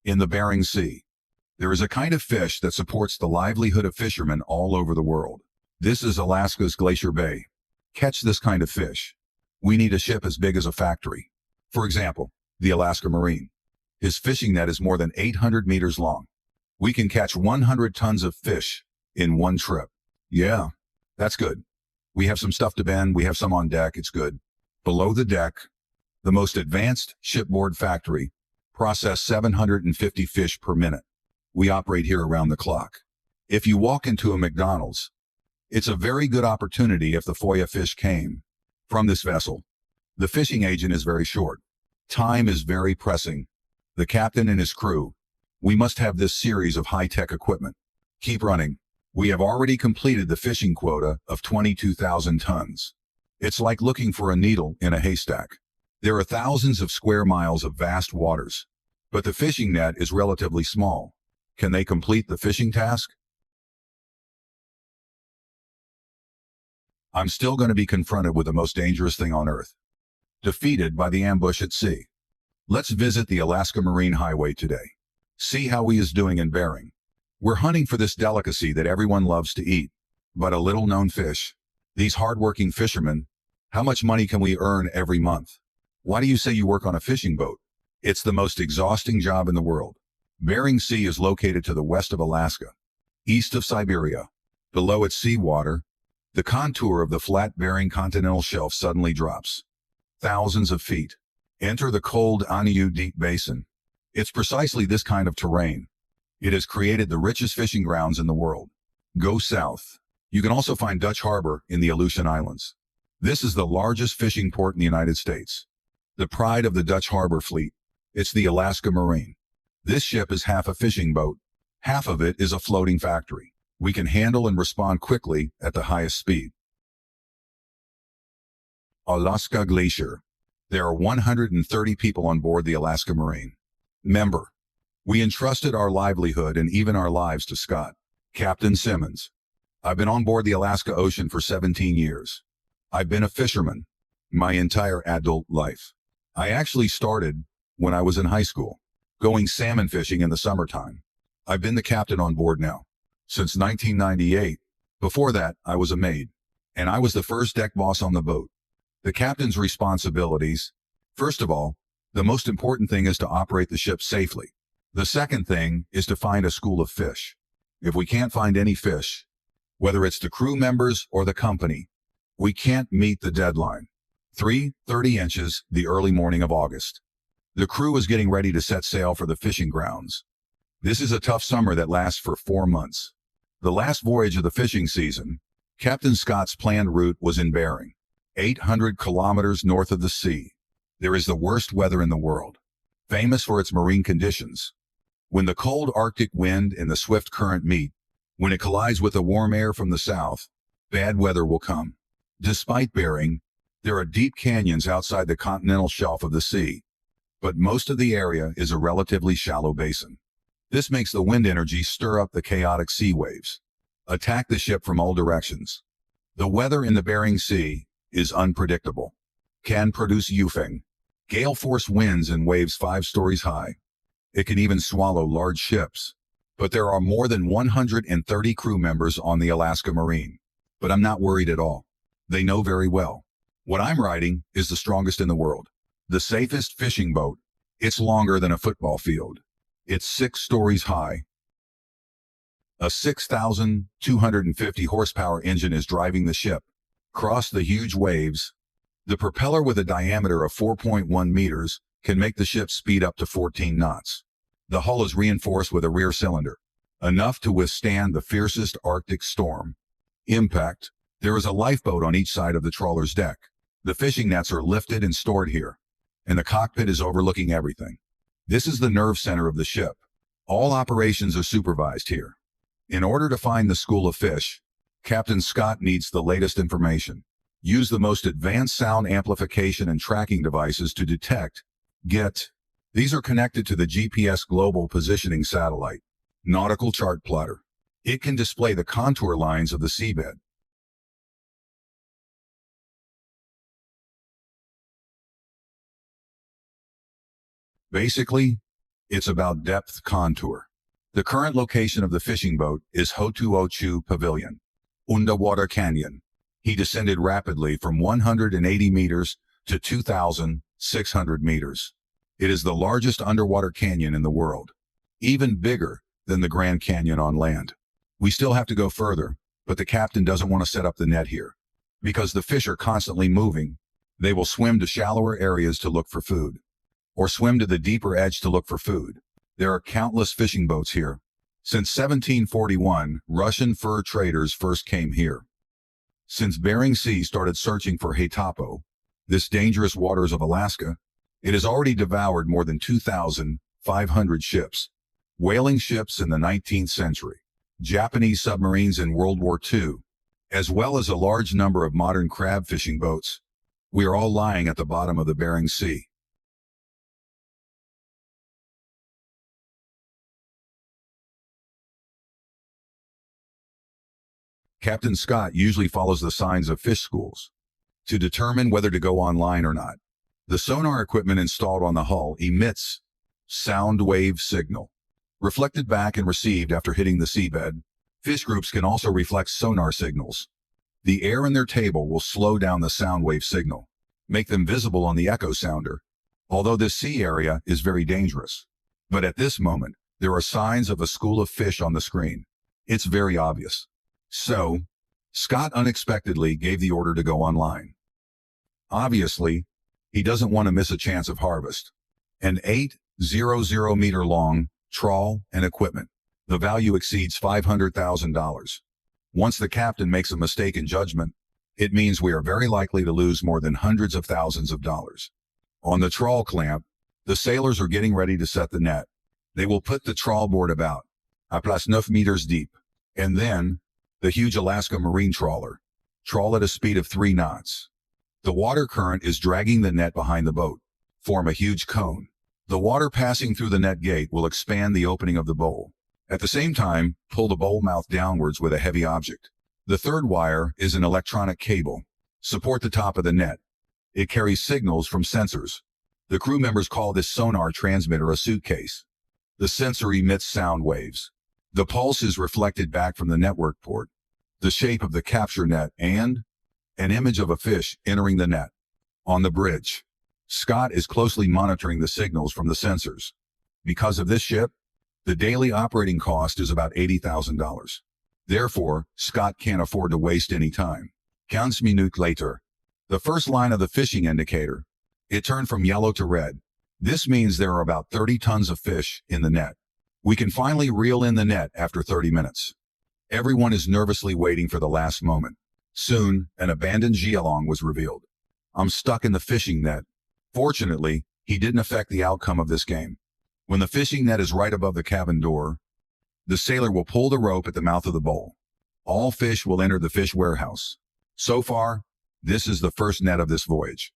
In the Bering Sea, there is a kind of fish that supports the livelihood of fishermen all over the world. This is Alaska's Glacier Bay. Catch this kind of fish. We need a ship as big as a factory. For example, the Alaska Marine. His fishing net is more than 800 meters long. We can catch 100 tons of fish in one trip. Yeah, that's good. We have some stuff to bend. We have some on deck. It's good. Below the deck, the most advanced shipboard factory process 750 fish per minute. We operate here around the clock. If you walk into a McDonald's, it's a very good opportunity if the FOIA fish came from this vessel. The fishing agent is very short. Time is very pressing. The captain and his crew, we must have this series of high-tech equipment. Keep running. We have already completed the fishing quota of 22,000 tons. It's like looking for a needle in a haystack. There are thousands of square miles of vast waters, but the fishing net is relatively small. Can they complete the fishing task? I'm still going to be confronted with the most dangerous thing on Earth. Defeated by the ambush at sea. Let's visit the Alaska Marine Highway today. See how he is doing in Bering. We're hunting for this delicacy that everyone loves to eat, but a little-known fish. These hard-working fishermen, how much money can we earn every month? Why do you say you work on a fishing boat? It's the most exhausting job in the world. Bering Sea is located to the west of Alaska, east of Siberia. Below its seawater, the contour of the flat Bering continental shelf suddenly drops. Thousands of feet. Enter the cold Aniu Deep Basin. It's precisely this kind of terrain. It has created the richest fishing grounds in the world. Go south. You can also find Dutch Harbor in the Aleutian Islands. This is the largest fishing port in the United States. The pride of the Dutch Harbor fleet. It's the Alaska Marine. This ship is half a fishing boat. Half of it is a floating factory. We can handle and respond quickly at the highest speed. Alaska Glacier. There are 130 people on board the Alaska Marine. Member. We entrusted our livelihood and even our lives to Scott, Captain Simmons. I've been on board the Alaska Ocean for 17 years. I've been a fisherman my entire adult life. I actually started when I was in high school, going salmon fishing in the summertime. I've been the captain on board now since 1998. Before that, I was a maid, and I was the first deck boss on the boat. The captain's responsibilities. First of all, the most important thing is to operate the ship safely. The second thing is to find a school of fish. If we can't find any fish, whether it's the crew members or the company, we can't meet the deadline. 3:30 inches, the early morning of August. The crew is getting ready to set sail for the fishing grounds. This is a tough summer that lasts for 4 months. The last voyage of the fishing season, Captain Scott's planned route was in Bering, 800 kilometers north of the sea. There is the worst weather in the world, famous for its marine conditions. When the cold Arctic wind and the swift current meet, when it collides with the warm air from the south, bad weather will come. Despite Bering, there are deep canyons outside the continental shelf of the sea, but most of the area is a relatively shallow basin. This makes the wind energy stir up the chaotic sea waves, attack the ship from all directions. The weather in the Bering Sea is unpredictable. Can produce Yufeng, gale force winds and waves 5 stories high. It can even swallow large ships. But there are more than 130 crew members on the Alaska Marine. But I'm not worried at all. They know very well. What I'm riding is the strongest in the world. The safest fishing boat. It's longer than a football field. It's 6 stories high. A 6,250 horsepower engine is driving the ship. Cross the huge waves. The propeller, with a diameter of 4.1 meters, can make the ship speed up to 14 knots. The hull is reinforced with a rear cylinder, enough to withstand the fiercest Arctic storm. Impact. There is a lifeboat on each side of the trawler's deck. The fishing nets are lifted and stored here, and the cockpit is overlooking everything. This is the nerve center of the ship. All operations are supervised here. In order to find the school of fish, Captain Scott needs the latest information. Use the most advanced sound amplification and tracking devices to detect, These are connected to the GPS Global Positioning Satellite, Nautical Chart Plotter. It can display the contour lines of the seabed. Basically, It's about depth contour. The current location of the fishing boat is Hotuochu Pavilion, Underwater Canyon. He descended rapidly from 180 meters to 2,600 meters. It is the largest underwater canyon in the world, even bigger than the Grand Canyon on land. We still have to go further, but the captain doesn't want to set up the net here. Because the fish are constantly moving, they will swim to shallower areas to look for food, or swim to the deeper edge to look for food. There are countless fishing boats here. Since 1741, Russian fur traders first came here. Since Bering Sea started searching for Haitapo, this dangerous waters of Alaska, it has already devoured more than 2,500 ships. Whaling ships in the 19th century, Japanese submarines in World War II, as well as a large number of modern crab fishing boats. We are all lying at the bottom of the Bering Sea. Captain Scott usually follows the signs of fish schools to determine whether to go online or not. The sonar equipment installed on the hull emits sound wave signal, reflected back and received after hitting the seabed. Fish groups can also reflect sonar signals. The air in their table will slow down the sound wave signal, make them visible on the echo sounder, although this sea area is very dangerous. But at this moment, there are signs of a school of fish on the screen. It's very obvious. So, Scott unexpectedly gave the order to go online. Obviously, he doesn't want to miss a chance of harvest. An 800-meter long trawl and equipment. The value exceeds $500,000. Once the captain makes a mistake in judgment, it means we are very likely to lose more than hundreds of thousands of dollars. On the trawl clamp, the sailors are getting ready to set the net. They will put the trawl board about +9 meters deep, and then the huge Alaska marine trawler trawl at a speed of 3 knots. The water current is dragging the net behind the boat, form a huge cone. The water passing through the net gate will expand the opening of the bowl. At the same time, pull the bowl mouth downwards with a heavy object. The third wire is an electronic cable. Support the top of the net. It carries signals from sensors. The crew members call this sonar transmitter a suitcase. The sensor emits sound waves. The pulse is reflected back from the network port, the shape of the capture net, and an image of a fish entering the net. On the bridge, Scott is closely monitoring the signals from the sensors. Because of this ship, the daily operating cost is about $80,000. Therefore, Scott can't afford to waste any time. 15 minutes later, the first line of the fishing indicator, it turned from yellow to red. This means there are about 30 tons of fish in the net. We can finally reel in the net after 30 minutes. Everyone is nervously waiting for the last moment. Soon, an abandoned Geelong was revealed. I'm stuck in the fishing net. Fortunately, he didn't affect the outcome of this game. When the fishing net is right above the cabin door, the sailor will pull the rope at the mouth of the bowl. All fish will enter the fish warehouse. So far, this is the first net of this voyage.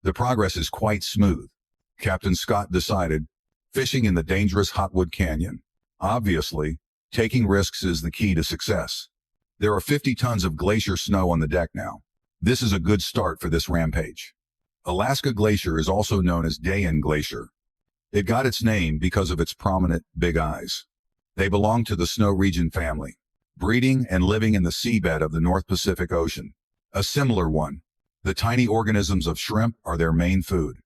The progress is quite smooth. Captain Scott decided, fishing in the dangerous Hotwood Canyon. Obviously, taking risks is the key to success. There are 50 tons of glacier snow on the deck now. This is a good start for this rampage. Alaska Glacier is also known as Dayan Glacier. It got its name because of its prominent big eyes. They belong to the snow region family, breeding and living in the seabed of the North Pacific Ocean. A similar one, the tiny organisms of shrimp are their main food.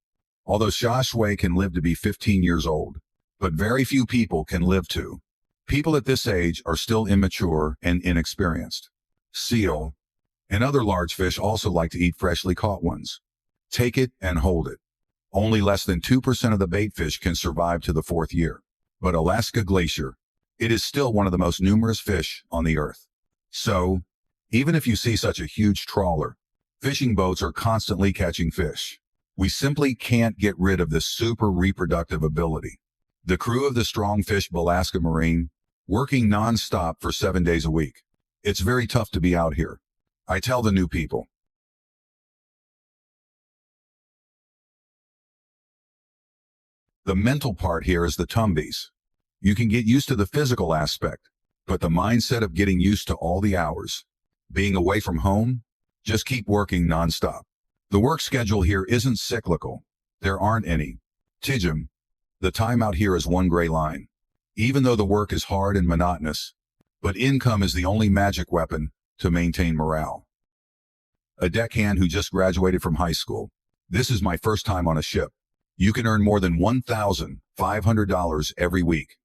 Although Shashway can live to be 15 years old, but very few people can live to. People at this age are still immature and inexperienced. Seal and other large fish also like to eat freshly caught ones. Take it and hold it. Only less than 2% of the bait fish can survive to the 4th year. But Alaska Glacier, it is still one of the most numerous fish on the earth. So, even if you see such a huge trawler, fishing boats are constantly catching fish. We simply can't get rid of this super reproductive ability. The crew of the Strongfish Alaska Marine, working non-stop for 7 days a week. It's very tough to be out here. I tell the new people. The mental part here is the tumbies. You can get used to the physical aspect, but the mindset of getting used to all the hours, being away from home, just keep working non-stop. The work schedule here isn't cyclical. There aren't any. Tijum. The time out here is one gray line. Even though the work is hard and monotonous, but income is the only magic weapon to maintain morale. A deckhand who just graduated from high school. This is my first time on a ship. You can earn more than $1,500 every week.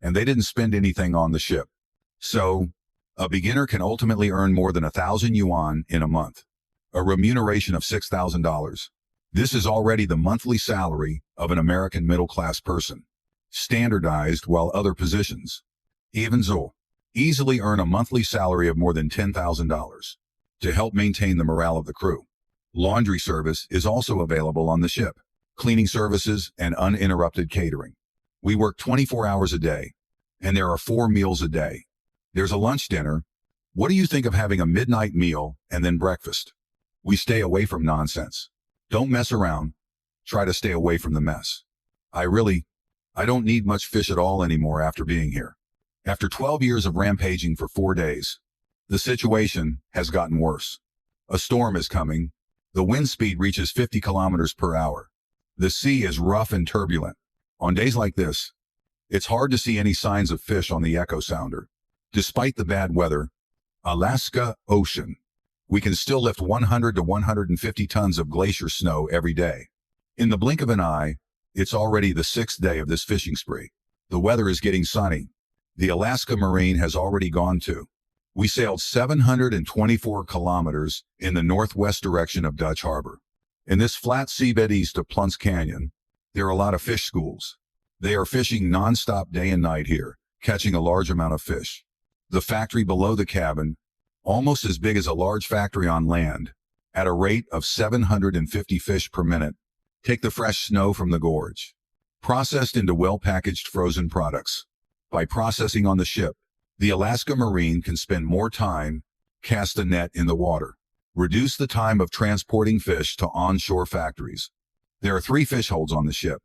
And they didn't spend anything on the ship. So, a beginner can ultimately earn more than 1,000 yuan in a month. A remuneration of $6,000. This is already the monthly salary of an American middle-class person. Standardized while other positions, even so, easily earn a monthly salary of more than $10,000 to help maintain the morale of the crew. Laundry service is also available on the ship, cleaning services and uninterrupted catering. We work 24 hours a day, and there are 4 meals a day. There's a lunch dinner. What do you think of having a midnight meal and then breakfast? We stay away from nonsense. Don't mess around. Try to stay away from the mess. I don't need much fish at all anymore after being here. After 12 years of rampaging for 4 days, the situation has gotten worse. A storm is coming. The wind speed reaches 50 kilometers per hour. The sea is rough and turbulent. On days like this, it's hard to see any signs of fish on the echo sounder. Despite the bad weather, Alaska Ocean, we can still lift 100 to 150 tons of glacier snow every day. In the blink of an eye, it's already the 6th day of this fishing spree. The weather is getting sunny. The Alaska Marine has already gone too. We sailed 724 kilometers in the northwest direction of Dutch Harbor. In this flat seabed east of Plunce Canyon, there are a lot of fish schools. They are fishing nonstop day and night here, catching a large amount of fish. The factory below the cabin, almost as big as a large factory on land, at a rate of 750 fish per minute, take the fresh snow from the gorge, processed into well-packaged frozen products. By processing on the ship, the Alaska Marine can spend more time, cast a net in the water, reduce the time of transporting fish to onshore factories. There are 3 fish holds on the ship.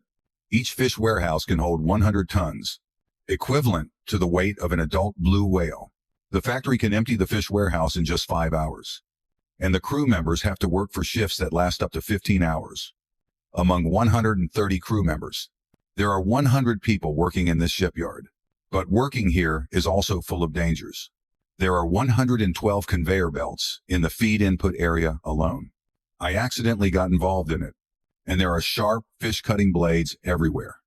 Each fish warehouse can hold 100 tons, equivalent to the weight of an adult blue whale. The factory can empty the fish warehouse in just 5 hours, and the crew members have to work for shifts that last up to 15 hours. Among 130 crew members, there are 100 people working in this shipyard. But working here is also full of dangers. There are 112 conveyor belts in the feed input area alone. I accidentally got involved in it, and there are sharp fish-cutting blades everywhere.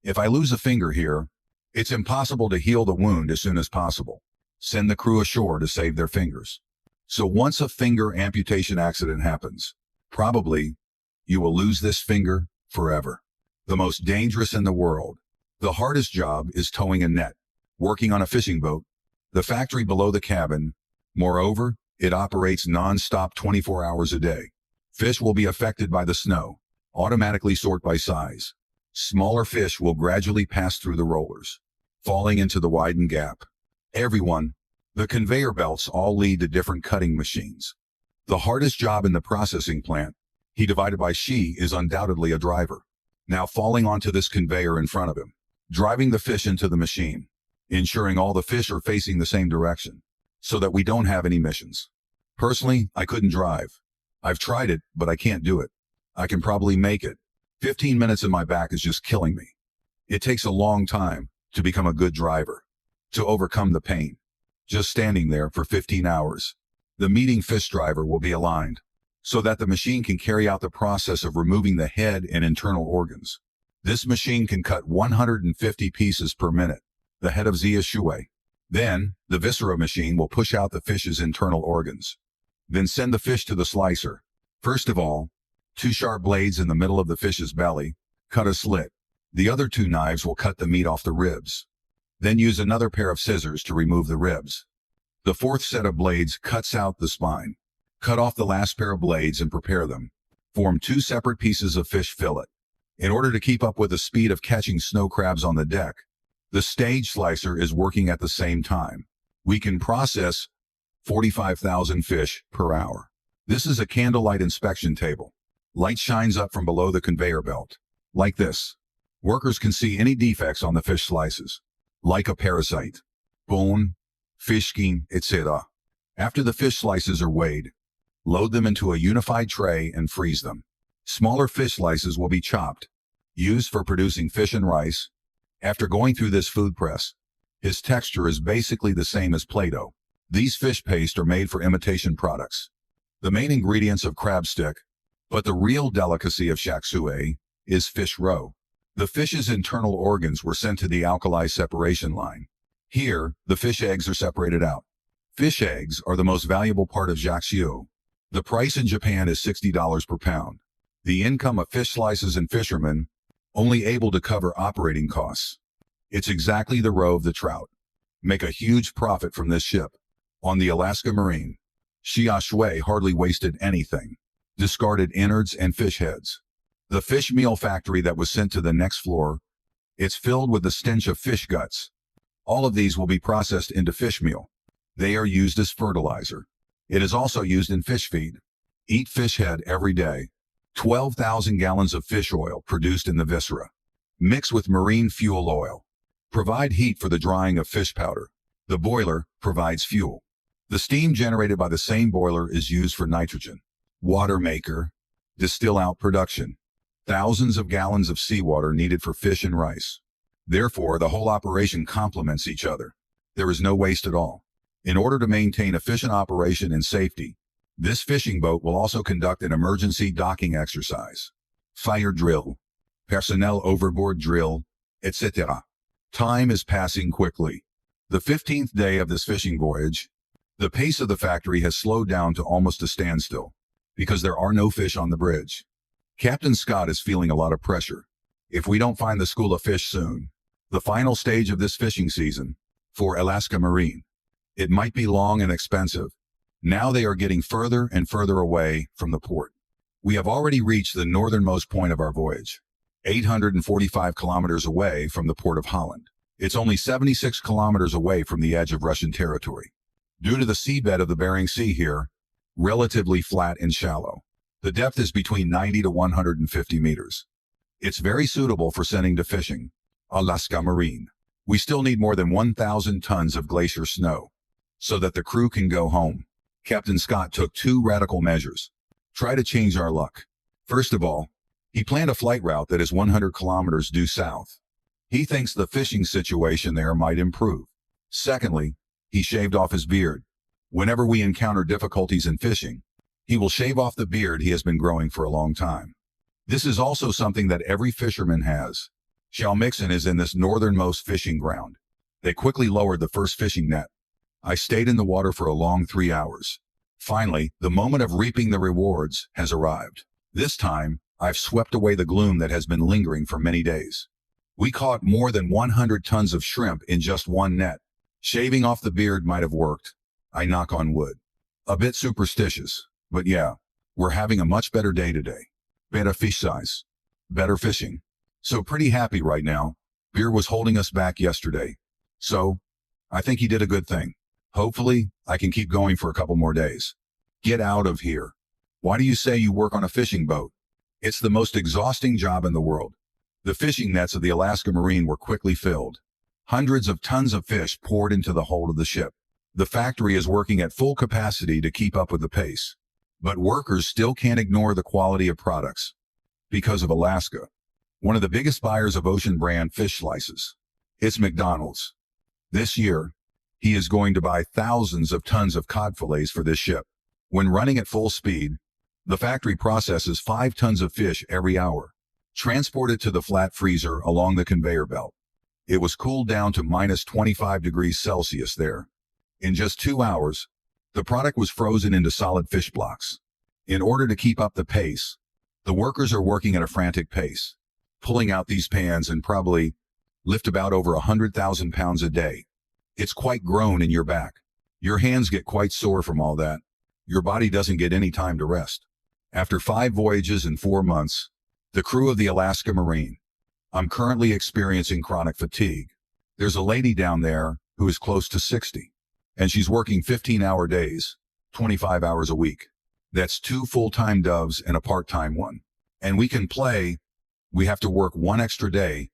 If I lose a finger here, it's impossible to heal the wound as soon as possible. Send the crew ashore to save their fingers. So once a finger amputation accident happens, probably you will lose this finger forever. The most dangerous in the world. The hardest job is towing a net, working on a fishing boat, the factory below the cabin. Moreover, it operates non-stop 24 hours a day. Fish will be affected by the snow, automatically sort by size. Smaller fish will gradually pass through the rollers, falling into the widened gap. The conveyor belts all lead to different cutting machines. The hardest job in the processing plant, he divided by she, is undoubtedly a driver. Now falling onto this conveyor in front of him, driving the fish into the machine, ensuring all the fish are facing the same direction, so that we don't have any missions. Personally, I couldn't drive. I've tried it, but I can't do it. I can probably make it. 15 minutes in my back is just killing me. It takes a long time to become a good driver, to overcome the pain. Just standing there for 15 hours. The meeting fish driver will be aligned, so that the machine can carry out the process of removing the head and internal organs. This machine can cut 150 pieces per minute, the head of Zia Shui. Then, the viscera machine will push out the fish's internal organs. Then send the fish to the slicer. First of all, 2 sharp blades in the middle of the fish's belly, cut a slit. The other 2 knives will cut the meat off the ribs. Then use another pair of scissors to remove the ribs. The 4th set of blades cuts out the spine. Cut off the last pair of blades and prepare them. Form 2 separate pieces of fish fillet. In order to keep up with the speed of catching snow crabs on the deck, the stage slicer is working at the same time. We can process 45,000 fish per hour. This is a candlelight inspection table. Light shines up from below the conveyor belt. Like this. Workers can see any defects on the fish slices, like a parasite, bone, fish skin, etc. After the fish slices are weighed, load them into a unified tray and freeze them. Smaller fish slices will be chopped. used for producing fish and rice. After going through this food press, his texture is basically the same as Play-Doh. These fish paste are made for imitation products. The main ingredients of crab stick, but the real delicacy of shak sue is fish roe. The fish's internal organs were sent to the alkali separation line. Here, the fish eggs are separated out. Fish eggs are the most valuable part of shak sue. The price in Japan is $60 per pound. The income of fish slices and fishermen, only able to cover operating costs. It's exactly the roe of the trout. Make a huge profit from this ship. On the Alaska Marine, Xia Shui hardly wasted anything. Discarded innards and fish heads. The fish meal factory that was sent to the next floor, it's filled with the stench of fish guts. All of these will be processed into fish meal. They are used as fertilizer. It is also used in fish feed. Eat fish head every day. 12,000 gallons of fish oil produced in the viscera. Mix with marine fuel oil. Provide heat for the drying of fish powder. The boiler provides fuel. The steam generated by the same boiler is used for nitrogen. Water maker. Distill out production. Thousands of gallons of seawater needed for fish and rice. Therefore, the whole operation complements each other. There is no waste at all. In order to maintain efficient operation and safety, this fishing boat will also conduct an emergency docking exercise. Fire drill. Personnel overboard drill, etc. Time is passing quickly. The 15th day of this fishing voyage, the pace of the factory has slowed down to almost a standstill, because there are no fish on the bridge. Captain Scott is feeling a lot of pressure. If we don't find the school of fish soon, the final stage of this fishing season, for Alaska Marine, it might be long and expensive. Now they are getting further and further away from the port. We have already reached the northernmost point of our voyage, 845 kilometers away from the port of Holland. It's only 76 kilometers away from the edge of Russian territory. Due to the seabed of the Bering Sea here, relatively flat and shallow. The depth is between 90 to 150 meters. It's very suitable for sending to fishing. Alaska Marine. We still need more than 1,000 tons of glacier snow, so that the crew can go home. Captain Scott took two radical measures. Try to change our luck. First of all, he planned a flight route that is 100 kilometers due south. He thinks the fishing situation there might improve. Secondly, he shaved off his beard. Whenever we encounter difficulties in fishing, he will shave off the beard he has been growing for a long time. This is also something that every fisherman has. Xiaomixon is in this northernmost fishing ground. They quickly lowered the first fishing net. I stayed in the water for a long 3 hours. Finally, the moment of reaping the rewards has arrived. This time, I've swept away the gloom that has been lingering for many days. We caught more than 100 tons of shrimp in just one net. Shaving off the beard might have worked. I knock on wood. A bit superstitious, but yeah, we're having a much better day today. Better fish size. Better fishing. So pretty happy right now. Beer was holding us back yesterday. So, I think he did a good thing. Hopefully, I can keep going for a couple more days. Get out of here. Why do you say you work on a fishing boat? It's the most exhausting job in the world. The fishing nets of the Alaska Marine were quickly filled. Hundreds of tons of fish poured into the hold of the ship. The factory is working at full capacity to keep up with the pace. But workers still can't ignore the quality of products. Because of Alaska. One of the biggest buyers of ocean brand fish slices. It's McDonald's. This year, he is going to buy thousands of tons of cod fillets for this ship. When running at full speed, the factory processes 5 tons of fish every hour, transported to the flat freezer along the conveyor belt. It was cooled down to minus 25 degrees Celsius there. In just 2 hours, the product was frozen into solid fish blocks. In order to keep up the pace, the workers are working at a frantic pace, pulling out these pans and probably lift about over 100,000 pounds a day. It's quite grown in your back. Your hands get quite sore from all that. Your body doesn't get any time to rest. After 5 voyages and 4 months, the crew of the Alaska Marine, I'm currently experiencing chronic fatigue. There's a lady down there who is close to 60, and she's working 15-hour days, 25 hours a week. That's 2 full-time doves and a part-time one. And we can play. We have to work 1 extra day.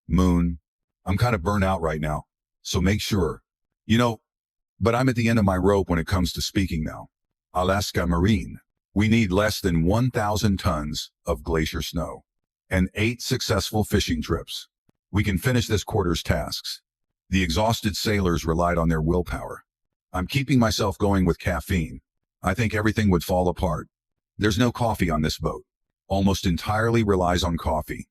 Moon, I'm kind of burnt out right now, so make sure. But I'm at the end of my rope when it comes to speaking now. Alaska Marine, we need less than 1,000 tons of glacier snow. and 8 successful fishing trips. We can finish this quarter's tasks. The exhausted sailors relied on their willpower. I'm keeping myself going with caffeine. I think everything would fall apart. There's no coffee on this boat. Almost entirely relies on coffee.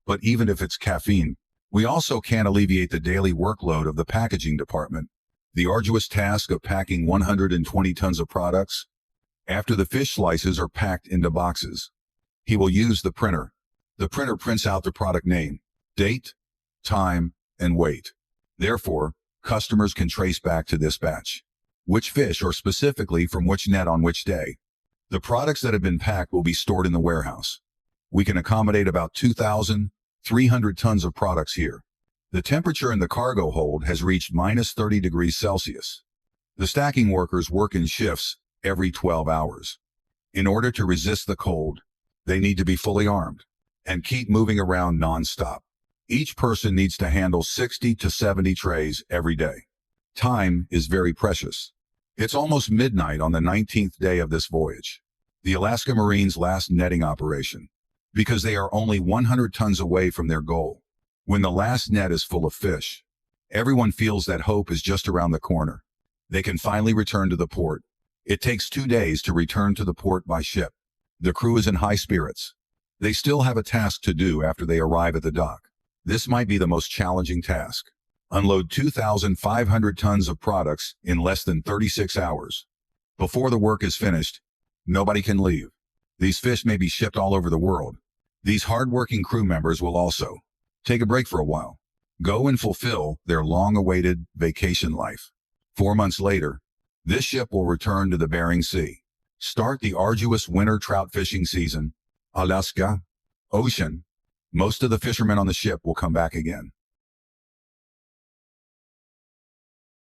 But even if it's caffeine, we also can't alleviate the daily workload of the packaging department. The arduous task of packing 120 tons of products. After the fish slices are packed into boxes, he will use the printer. The printer prints out the product name, date, time, and weight. Therefore, customers can trace back to this batch which fish or specifically from which net on which day. The products that have been packed will be stored in the warehouse. We can accommodate about 2,300 tons of products here. The temperature in the cargo hold has reached -30 degrees Celsius. The stacking workers work in shifts every 12 hours. In order to resist the cold, they need to be fully armed and keep moving around non-stop. Each person needs to handle 60 to 70 trays every day. Time is very precious. It's almost midnight on the 19th day of this voyage, the Alaska Marine's last netting operation, because they are only 100 tons away from their goal. When the last net is full of fish, everyone feels that hope is just around the corner. They can finally return to the port. It takes 2 days to return to the port by ship. The crew is in high spirits. They still have a task to do after they arrive at the dock. This might be the most challenging task. Unload 2,500 tons of products in less than 36 hours. Before the work is finished, nobody can leave. These fish may be shipped all over the world. These hard-working crew members will also take a break for a while, go and fulfill their long-awaited vacation life. 4 months later, this ship will return to the Bering Sea, start the arduous winter trout fishing season. Alaska Ocean. Most of the fishermen on the ship will come back again.